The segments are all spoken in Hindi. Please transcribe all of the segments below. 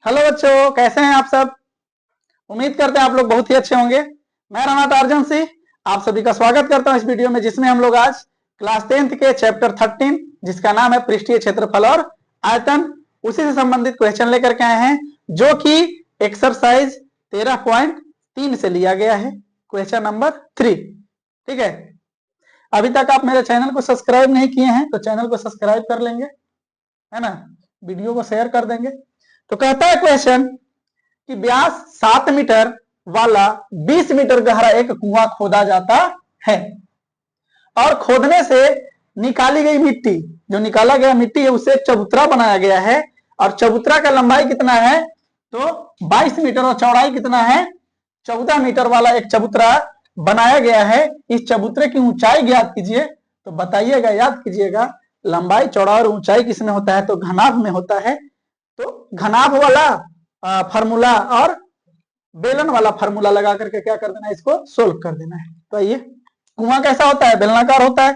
हेलो बच्चों, कैसे हैं आप सब। उम्मीद करते हैं आप लोग बहुत ही अच्छे होंगे। मैं राणा टार्जन सिंह आप सभी का स्वागत करता हूं इस वीडियो में, जिसमें हम लोग आज क्लास 10th के चैप्टर 13 जिसका नाम है पृष्ठीय क्षेत्रफल और आयतन, उसी से संबंधित क्वेश्चन लेकर के आए हैं, जो कि एक्सरसाइज 13.3 से लिया गया है, क्वेश्चन नंबर 3। ठीक है, अभी तक आप मेरे चैनल को सब्सक्राइब नहीं किए हैं तो चैनल को सब्सक्राइब कर लेंगे, है ना। वीडियो को शेयर कर देंगे। तो कहता है क्वेश्चन कि व्यास 7 मीटर वाला 20 मीटर गहरा एक कुआं खोदा जाता है और खोदने से निकाली गई मिट्टी, जो निकाला गया मिट्टी है उससे एक चबूतरा बनाया गया है, और चबूतरा का लंबाई कितना है तो 22 मीटर और चौड़ाई कितना है 14 मीटर वाला एक चबूतरा बनाया गया है। इस चबूतरे की ऊंचाई ज्ञात कीजिए। तो बताइएगा, याद कीजिएगा, लंबाई चौड़ा और ऊंचाई किसमें होता है तो घनाभ में होता है। तो घनाभ वाला फार्मूला और बेलन वाला फार्मूला लगा करके क्या कर देना है, इसको सोल्व कर देना है। तो आइए, कुआं कैसा होता है, बेलनाकार होता है।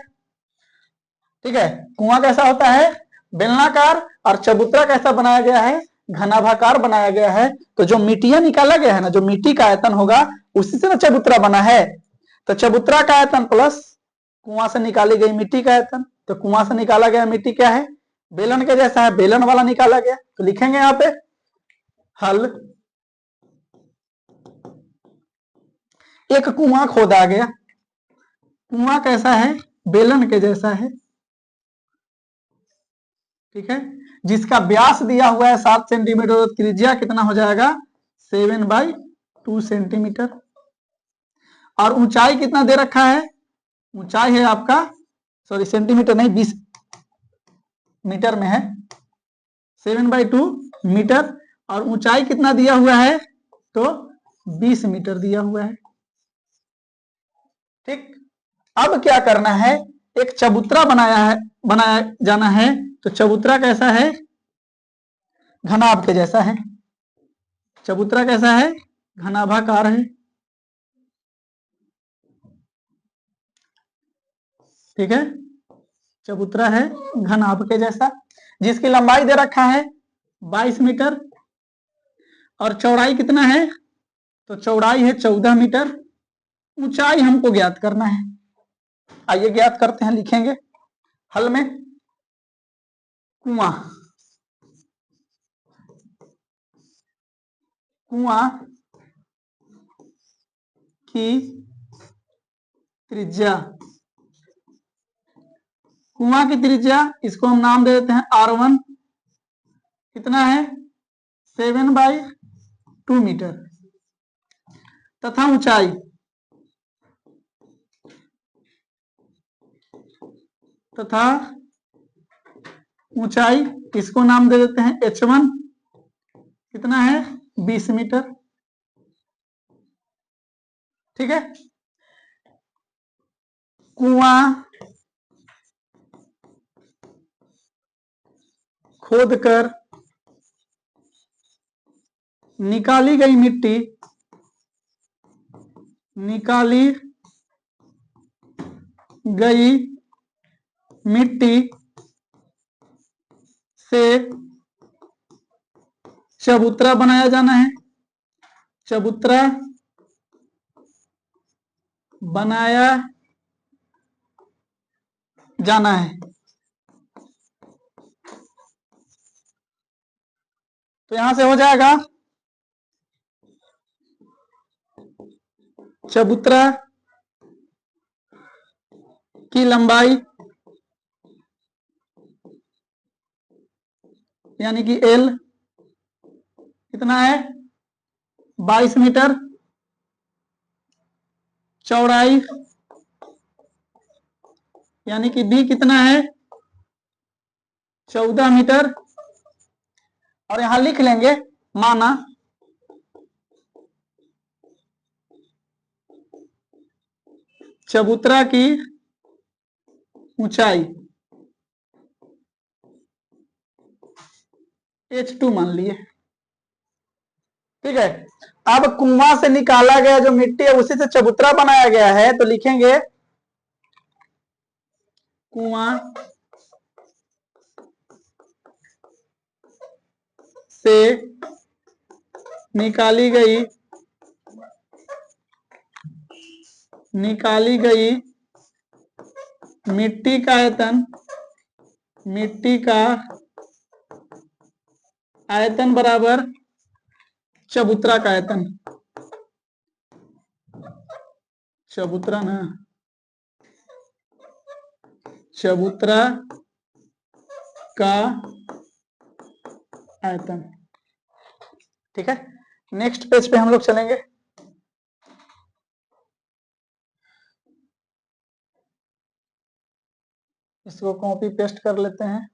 ठीक है, कुआं कैसा होता है बेलनाकार, और चबूतरा कैसा बनाया गया है घनाभाकार बनाया गया है। तो जो मिट्टियां निकाला गया है ना, जो मिट्टी का आयतन होगा उसी से ना चबूतरा बना है। तो चबूतरा का आयतन प्लस कुआं से निकाली गई मिट्टी का आयतन। तो कुआं से निकाला गया मिट्टी क्या है, बेलन के जैसा है, बेलन वाला निकाला गया। तो लिखेंगे यहाँ पे हल। एक कुआं खोदा गया, कुआं कैसा है बेलन के जैसा है, ठीक है, जिसका व्यास दिया हुआ है 7 सेंटीमीटर और त्रिज्या कितना हो जाएगा 7/2 सेंटीमीटर, और ऊंचाई कितना दे रखा है, ऊंचाई है आपका, सॉरी सेंटीमीटर नहीं 20 मीटर में है, 7/2 मीटर, और ऊंचाई कितना दिया हुआ है तो 20 मीटर दिया हुआ है। ठीक, अब क्या करना है, एक चबूतरा बनाया जाना है। तो चबूतरा कैसा है घनाभ के जैसा है, चबूतरा कैसा है घनाभाकार है। ठीक है, चबूतरा है घनाभ के जैसा, जिसकी लंबाई दे रखा है 22 मीटर, और चौड़ाई कितना है तो चौड़ाई है 14 मीटर, ऊंचाई हमको ज्ञात करना है। आइए ज्ञात करते हैं, लिखेंगे हल में। कुआं, कुआं की त्रिज्या, कुआं की त्रिज्या इसको हम नाम दे देते हैं R1, कितना है 7/2 मीटर, तथा ऊंचाई इसको नाम दे देते हैं H1, कितना है 20 मीटर। ठीक है, कुआं खोदकर निकाली गई मिट्टी से चबूतरा बनाया जाना है, चबूतरा बनाया जाना है। तो यहां से हो जाएगा चबूतरा की लंबाई यानी कि L कितना है 22 मीटर, चौड़ाई यानी कि B कितना है 14 मीटर, और यहां लिख लेंगे माना चबूतरा की ऊंचाई H2 मान लिए। ठीक है, अब कुआं से निकाला गया जो मिट्टी है उसी से चबूतरा बनाया गया है। तो लिखेंगे कुआं से निकाली गई मिट्टी का आयतन बराबर चबूतरा का आयतन। चबूतरा का आयतन। ठीक है, नेक्स्ट पेज पे हम लोग चलेंगे। इसको कॉपी पेस्ट कर लेते हैं।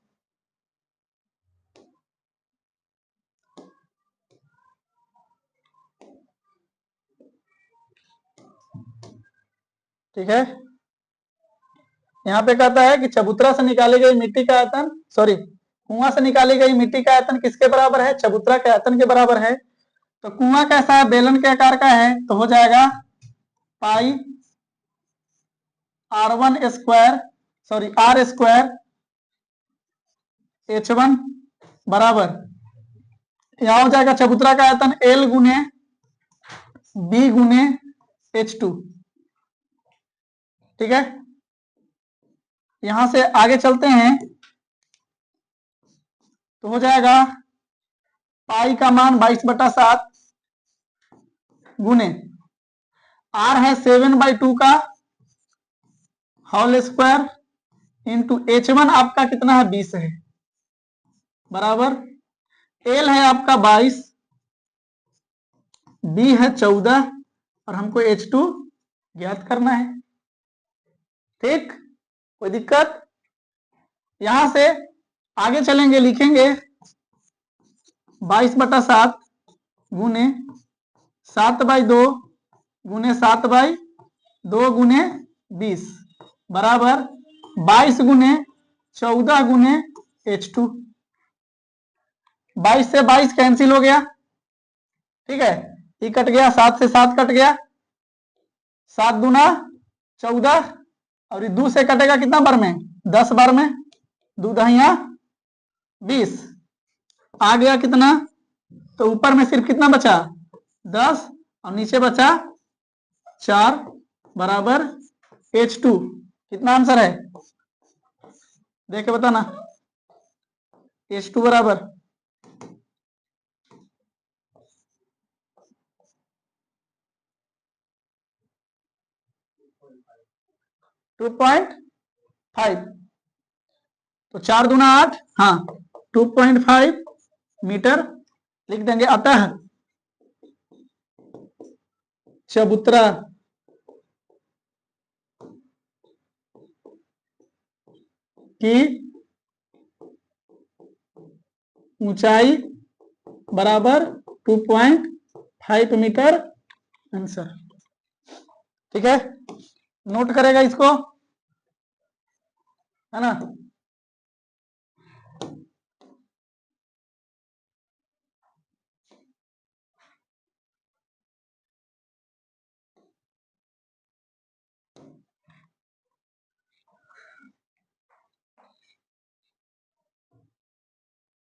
ठीक है, यहाँ पे कहता है कि चबूतरा से निकाली गई मिट्टी का आयतन, सॉरी कुआं से निकाली गई मिट्टी का आयतन किसके बराबर है? चबूतरा के आयतन के बराबर है। तो कुआं कैसा है? बेलन के आकार का है, तो हो जाएगा पाई R1 square, sorry R square H1 बराबर, यहां हो जाएगा चबूतरा का आयतन L गुने B गुने H2। ठीक है, यहां से आगे चलते हैं तो हो जाएगा पाई का मान 22/7 गुने R है 7/2 का होल स्क्वायर इंटू H1 आपका कितना है? 20 है, बराबर L है आपका 22, B है 14 और हमको H2 ज्ञात करना है। ठीक, कोई दिक्कत? यहां से आगे चलेंगे, लिखेंगे 22/7 गुने 7/2 गुने 7/2 गुने 20 बराबर 22 गुने 14 गुने H2। 22 से 22 कैंसिल हो गया। ठीक है, ये कट गया, 7 से 7 कट गया, 7 दूना 14 और ये 2 से कटेगा कितना बार में? 10 बार में, 2 दहिया 20 आ गया कितना? तो ऊपर में सिर्फ कितना बचा? 10 और नीचे बचा 4 बराबर H2। कितना आंसर है देख के बताना। H2 बराबर 2.5। तो 4 दूना 8, हाँ 2.5 मीटर लिख देंगे। अतः चबूतरा की ऊंचाई बराबर 2.5 मीटर, आंसर। ठीक है, नोट करेगा इसको, है ना।